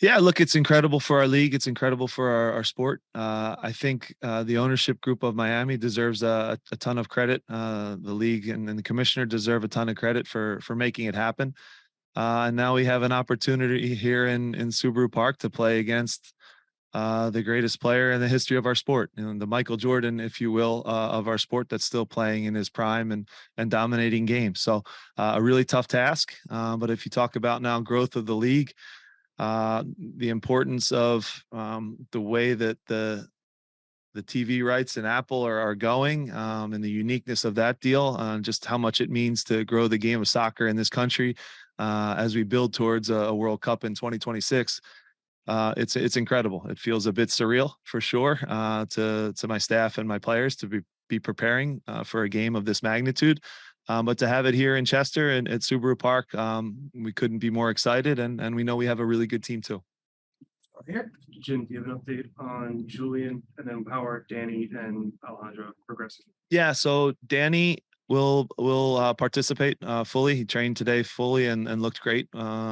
Yeah, look, it's incredible for our league. It's incredible for our sport. I think the ownership group of Miami deserves a ton of credit. The league and the commissioner deserve a ton of credit for making it happen. And now we have an opportunity here in Subaru Park to play against the greatest player in the history of our sport, the Michael Jordan, if you will, of our sport, that's still playing in his prime and dominating games. So a really tough task. But if you talk about now growth of the league, the importance of the way that the TV rights and Apple are going, and the uniqueness of that deal, just how much it means to grow the game of soccer in this country as we build towards a World Cup in 2026. It's incredible. It feels a bit surreal for sure to my staff and my players to be preparing for a game of this magnitude. But to have it here in Chester and at Subaru Park, we couldn't be more excited, and we know we have a really good team too. Here, Jim, do you have an update on Julian and then how are Danny and Alejandro progressing? Yeah, so Danny will participate fully. He trained today fully and looked great.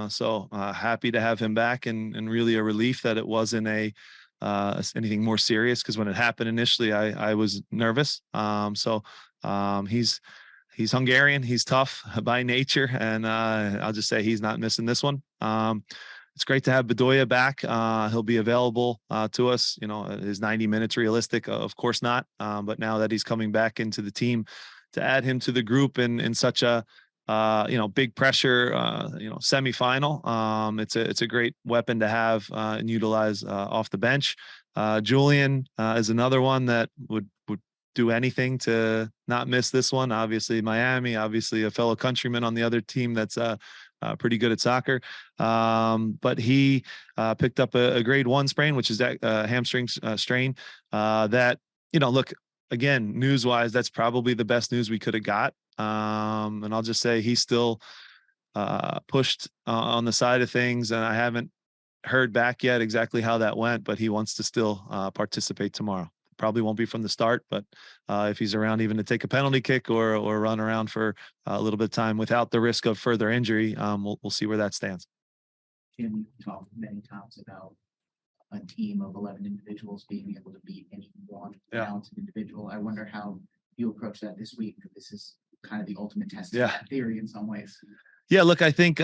So happy to have him back, and really a relief that it wasn't anything more serious, because when it happened initially, I was nervous. He's Hungarian. He's tough by nature, and I'll just say he's not missing this one. It's great to have Bedoya back. He'll be available to us. Is 90 minutes realistic? Of course not. But now that he's coming back into the team, to add him to the group in such a big pressure semifinal, it's a great weapon to have and utilize off the bench. Julian is another one that would do anything to not miss this one. Obviously Miami, obviously a fellow countryman on the other team that's pretty good at soccer. But he picked up a grade 1 sprain, which is that hamstring strain that, look, again, news wise, that's probably the best news we could have got. And I'll just say he's still pushed on the side of things, and I haven't heard back yet exactly how that went, but he wants to still participate tomorrow. Probably won't be from the start, but if he's around even to take a penalty kick or run around for a little bit of time without the risk of further injury, we'll see where that stands. Jim, you've talked many times about a team of 11 individuals being able to beat any one talented individual. I wonder how you approach that this week. This is kind of the ultimate test of that theory in some ways. Yeah, look, I think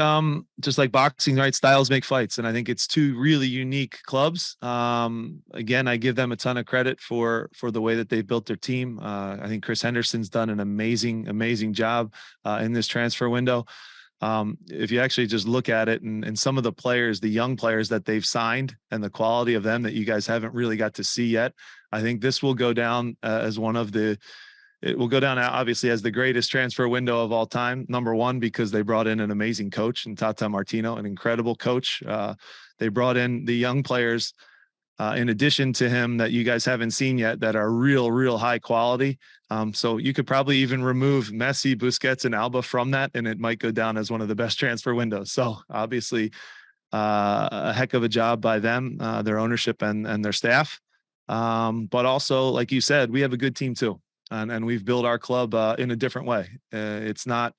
just like boxing, right? Styles make fights, and I think it's two really unique clubs. Again, I give them a ton of credit for the way that they've built their team. I think Chris Henderson's done an amazing job in this transfer window. If you actually just look at it and some of the players, the young players that they've signed, and the quality of them that you guys haven't really got to see yet, I think this will go down as it will go down obviously as the greatest transfer window of all time. Number one, because they brought in an amazing coach in Tata Martino, an incredible coach. They brought in the young players in addition to him that you guys haven't seen yet, that are real high quality. So you could probably even remove Messi, Busquets, and Alba from that, and it might go down as one of the best transfer windows. So obviously a heck of a job by them, their ownership and their staff. But also, like you said, we have a good team too. And we've built our club in a different way. It's not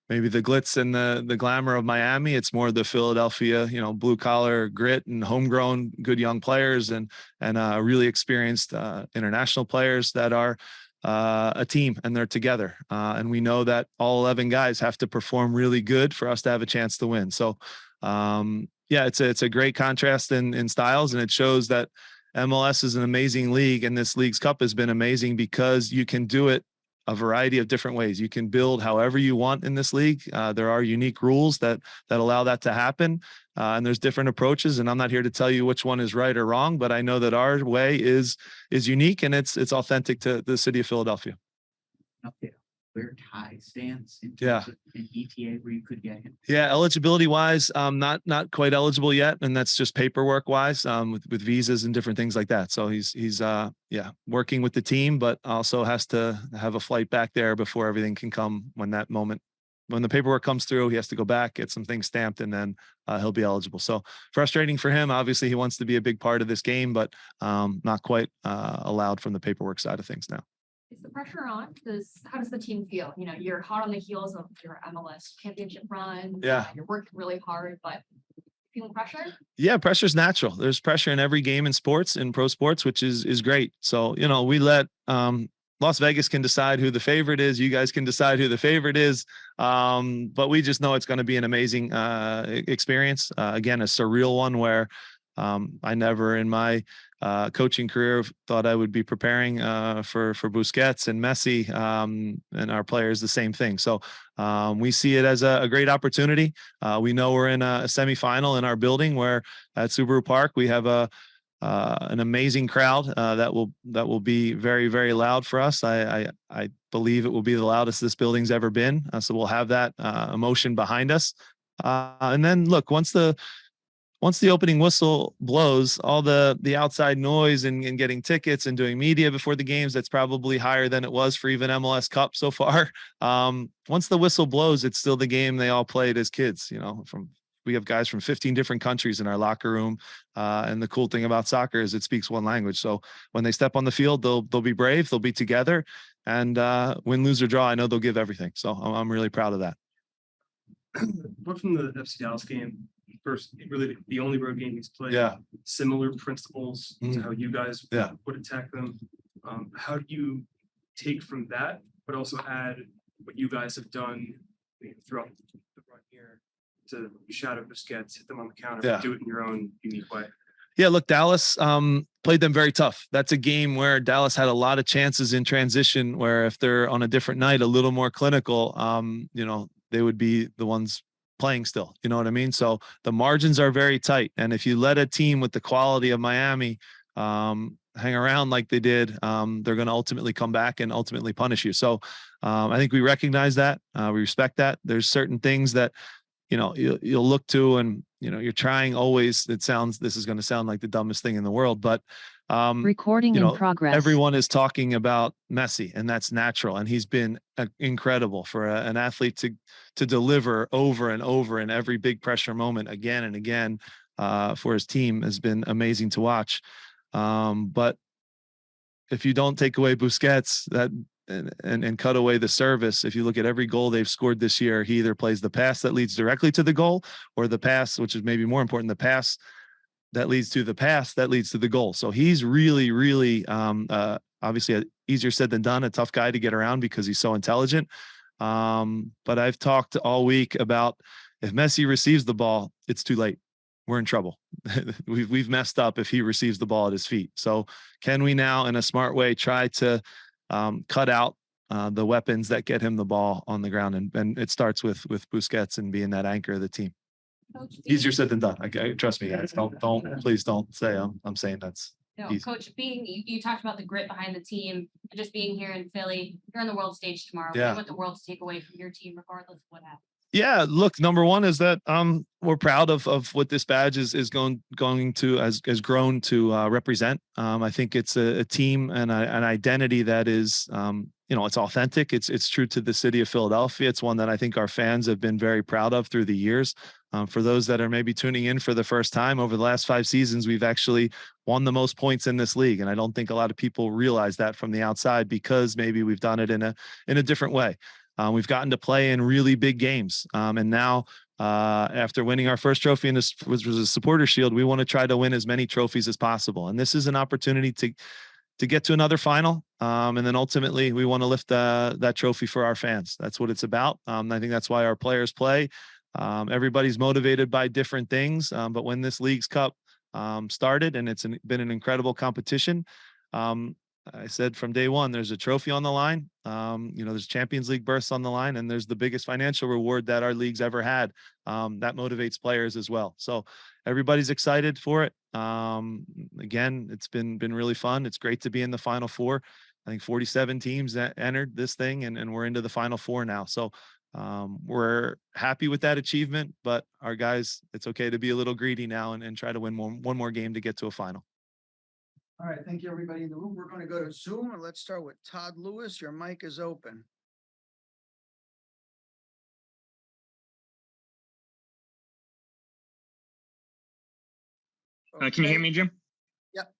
maybe the glitz and the glamour of Miami. It's more the Philadelphia, blue collar grit and homegrown good young players and really experienced international players that are a team, and they're together. And we know that all 11 guys have to perform really good for us to have a chance to win. So it's a great contrast in styles, and it shows that MLS is an amazing league, and this league's cup has been amazing because you can do it a variety of different ways. You can build however you want in this league. There are unique rules that allow that to happen, and there's different approaches. And I'm not here to tell you which one is right or wrong, but I know that our way is unique, and it's authentic to the city of Philadelphia. Okay. Where Ty stands in terms of an ETA where you could get him? Yeah, eligibility wise, not quite eligible yet, and that's just paperwork wise, with visas and different things like that. So he's working with the team, but also has to have a flight back there before everything can come. When the paperwork comes through, he has to go back, get some things stamped, and then he'll be eligible. So frustrating for him. Obviously, he wants to be a big part of this game, but not quite allowed from the paperwork side of things now. Is the pressure on? How does the team feel? You're hot on the heels of your MLS championship run. Yeah. You're working really hard, but feeling pressure? Yeah, pressure's natural. There's pressure in every game in sports, in pro sports, which is great. So, we let Las Vegas can decide who the favorite is. You guys can decide who the favorite is. But we just know it's going to be an amazing experience. Again, a surreal one where I never in my coaching career thought I would be preparing for Busquets and Messi, and our players the same thing. So we see it as a great opportunity. We know we're in a semifinal in our building where at Subaru Park we have an amazing crowd that will be very, very loud for us. I believe it will be the loudest this building's ever been. So we'll have that emotion behind us. And then look, once the opening whistle blows, all the outside noise and getting tickets and doing media before the games, that's probably higher than it was for even MLS Cup so far. Once the whistle blows, it's still the game they all played as kids. We have guys from 15 different countries in our locker room. And the cool thing about soccer is it speaks one language. So when they step on the field, they'll be brave, they'll be together, and win, lose or draw, I know they'll give everything. So I'm really proud of that. Apart from the FC Dallas game, first, really the only road game he's played. Yeah. Similar principles to how you guys would attack them. How do you take from that, but also add what you guys have done throughout the run here to shadow Busquets, hit them on the counter, do it in your own unique way? Yeah, look, Dallas played them very tough. That's a game where Dallas had a lot of chances in transition where if they're on a different night, a little more clinical, they would be the ones playing still. You know what I mean? So the margins are very tight. And if you let a team with the quality of Miami hang around like they did, they're going to ultimately come back and ultimately punish you. So I think we recognize that. We respect that. There's certain things that, you'll look to and, you're trying always. This is going to sound like the dumbest thing in the world, but recording in progress. Everyone is talking about Messi, and that's natural. And he's been incredible for an athlete to deliver over and over in every big pressure moment again and again for his team has been amazing to watch. But if you don't take away Busquets and cut away the service, if you look at every goal they've scored this year, he either plays the pass that leads directly to the goal or the pass, which is maybe more important, the pass that leads to the pass that leads to the goal. So he's really, really obviously easier said than done, a tough guy to get around because he's so intelligent. But I've talked all week about if Messi receives the ball, it's too late. We're in trouble. We've messed up if he receives the ball at his feet. So can we now, in a smart way, try to cut out the weapons that get him the ball on the ground? And it starts with Busquets and being that anchor of the team. Coach, Easier said than done. Trust me, guys. Please don't say I'm saying that's easy. Coach, you talked about the grit behind the team and just being here in Philly. You're on the world stage tomorrow. Yeah. You want the world to take away from your team, regardless of what happens. Yeah, look, number one is that we're proud of what this badge is going to has grown to represent. I think it's a team and an identity that is it's authentic. It's true to the city of Philadelphia. It's one that I think our fans have been very proud of through the years. For those that are maybe tuning in for the first time, over the last 5 seasons, we've actually won the most points in this league. And I don't think a lot of people realize that from the outside because maybe we've done it in a different way. We've gotten to play in really big games. And now after winning our first trophy in this, which was a supporter shield, we want to try to win as many trophies as possible. And this is an opportunity to get to another final. And then ultimately we want to lift that trophy for our fans. That's what it's about. I think that's why our players play. Everybody's motivated by different things. But when this League's Cup started, and it's been an incredible competition, I said from day one, there's a trophy on the line. There's Champions League berths on the line, and there's the biggest financial reward that our league's ever had. That motivates players as well. So everybody's excited for it. Again, it's been really fun. It's great to be in the Final Four. I think 47 teams that entered this thing, and we're into the Final Four now. So we're happy with that achievement, but our guys, it's okay to be a little greedy now and try to win one more game to get to a final. All right, thank you, everybody in the room. We're going to go to Zoom, and let's start with Todd Lewis. Your mic is open. Can you hear me, Jim? Yep.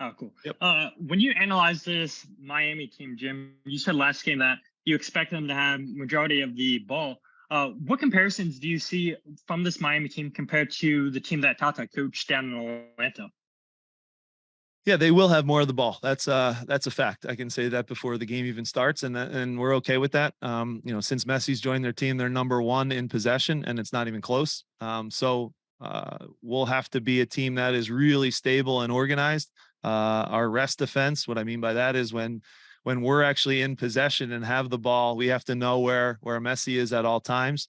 Oh, cool. Yep. When you analyze this Miami team, Jim, you said last game that you expect them to have majority of the ball. What comparisons do you see from this Miami team compared to the team that Tata coached down in Atlanta? Yeah, they will have more of the ball. That's a fact. I can say that before the game even starts, and we're okay with that. Since Messi's joined their team, they're number one in possession, and it's not even close. We'll have to be a team that is really stable and organized. Our rest defense, what I mean by that is when we're actually in possession and have the ball, we have to know where Messi is at all times.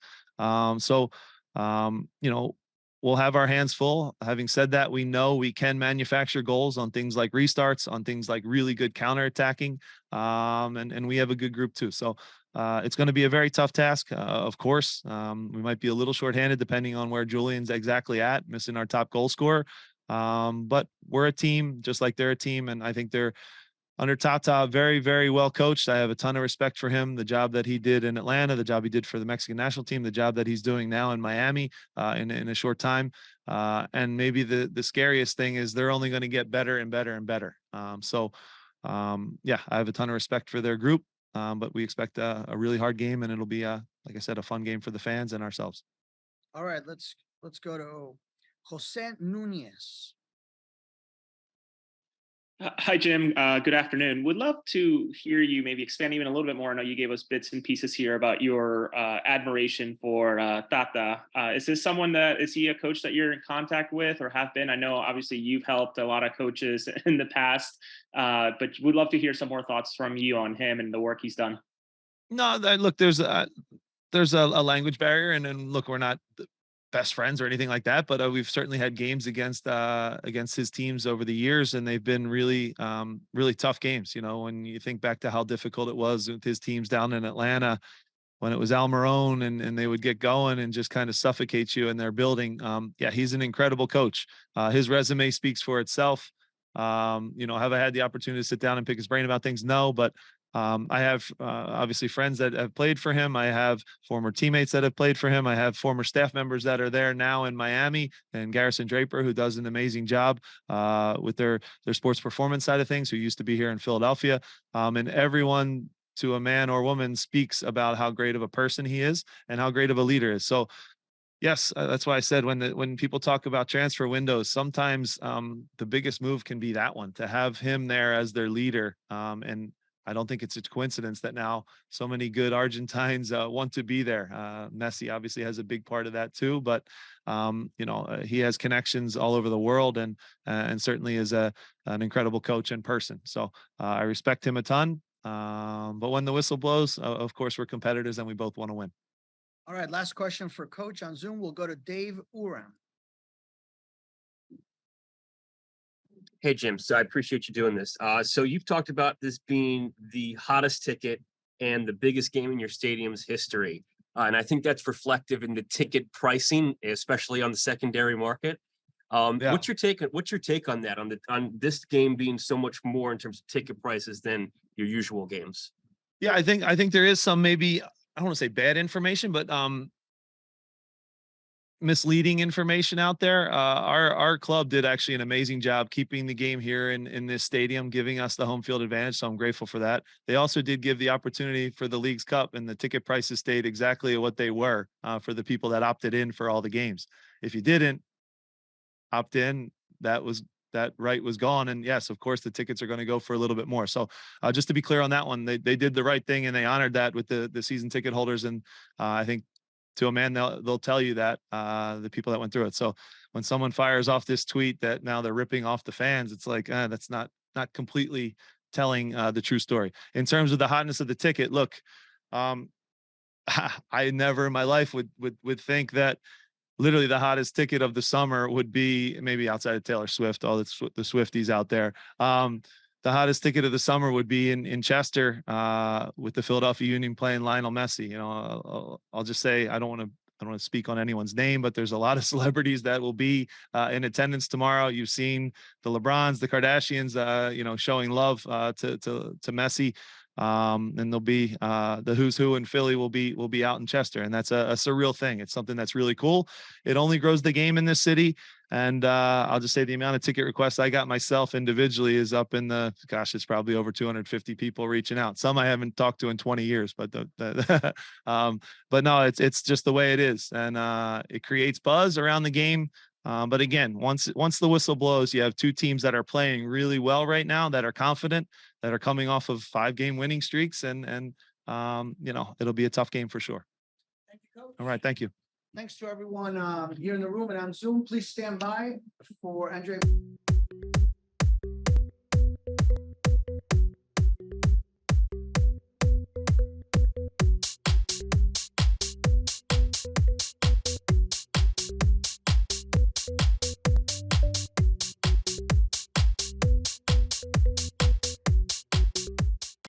We'll have our hands full. Having said that, we know we can manufacture goals on things like restarts, on things like really good counterattacking, and we have a good group too. So it's going to be a very tough task. Of course, we might be a little shorthanded depending on where Julian's exactly at, missing our top goal scorer. But we're a team, just like they're a team, and I think they're under Tata, very, very well coached. I have a ton of respect for him, the job that he did in Atlanta, the job he did for the Mexican national team, the job that he's doing now in Miami in a short time. And maybe the scariest thing is they're only going to get better and better and better. I have a ton of respect for their group, but we expect a really hard game, and it'll be, like I said, a fun game for the fans and ourselves. All right, let's go to Jose Nunez. Hi, Jim. Good afternoon. Would love to hear you maybe expand even a little bit more. I know you gave us bits and pieces here about your admiration for Tata. Is he a coach that you're in contact with or have been? I know obviously you've helped a lot of coaches in the past, but would love to hear some more thoughts from you on him and the work he's done. No, look, there's a language barrier, and look, we're not best friends or anything like that, but we've certainly had games against his teams over the years, and they've been really tough games. When you think back to how difficult it was with his teams down in Atlanta when it was Almiron, and they would get going and just kind of suffocate you in their building. He's an incredible coach. His resume speaks for itself. Have I had the opportunity to sit down and pick his brain about things? No, but I have obviously friends that have played for him. I have former teammates that have played for him. I have former staff members that are there now in Miami, and Garrison Draper, who does an amazing job with their sports performance side of things, who used to be here in Philadelphia. And everyone, to a man or woman, speaks about how great of a person he is and how great of a leader is. So yes, that's why I said when people talk about transfer windows, sometimes the biggest move can be that one, to have him there as their leader. And I don't think it's a coincidence that now so many good Argentines want to be there. Messi obviously has a big part of that too, but he has connections all over the world, and certainly is an incredible coach in person. So I respect him a ton. But when the whistle blows, of course, we're competitors and we both want to win. All right, last question for Coach on Zoom. We'll go to Dave Uram. Hey, Jim. So I appreciate you doing this. So you've talked about this being the hottest ticket and the biggest game in your stadium's history. And I think that's reflective in the ticket pricing, especially on the secondary market. What's your take on that, on this game being so much more in terms of ticket prices than your usual games? Yeah, I think there is some, maybe, I don't want to say bad information, but misleading information out there. Our club did actually an amazing job keeping the game here in this stadium, giving us the home field advantage. So I'm grateful for that. They also did give the opportunity for the League's Cup, and the ticket prices stayed exactly what they were for the people that opted in for all the games. If you didn't opt in, that right was gone. And yes, of course, the tickets are going to go for a little bit more. So just to be clear on that one, they did the right thing, and they honored that with the season ticket holders. And I think, to a man, they'll tell you that, the people that went through it. So when someone fires off this tweet that now they're ripping off the fans, it's like, that's not completely telling the true story. In terms of the hotness of the ticket, look, I never in my life would think that literally the hottest ticket of the summer would be, maybe outside of Taylor Swift, all the Swifties out there. The hottest ticket of the summer would be in Chester with the Philadelphia Union playing Lionel Messi. I'll just say, I don't want to speak on anyone's name, but there's a lot of celebrities that will be in attendance tomorrow. You've seen the LeBrons, the Kardashians, showing love to Messi. And there'll be the who's who in Philly will be out in Chester, and that's a surreal thing. It's something that's really cool. It only grows the game in this city. And I'll just say the amount of ticket requests I got myself individually is up in the, gosh, it's probably over 250 people reaching out. Some I haven't talked to in 20 years, but but no, it's just the way it is. And it creates buzz around the game. But again, once the whistle blows, you have two teams that are playing really well right now, that are confident, that are coming off of 5-game winning streaks, and you know, it'll be a tough game for sure. Thank you, Coach. All right, thank you. Thanks to everyone here in the room and on Zoom. Please stand by for Andre.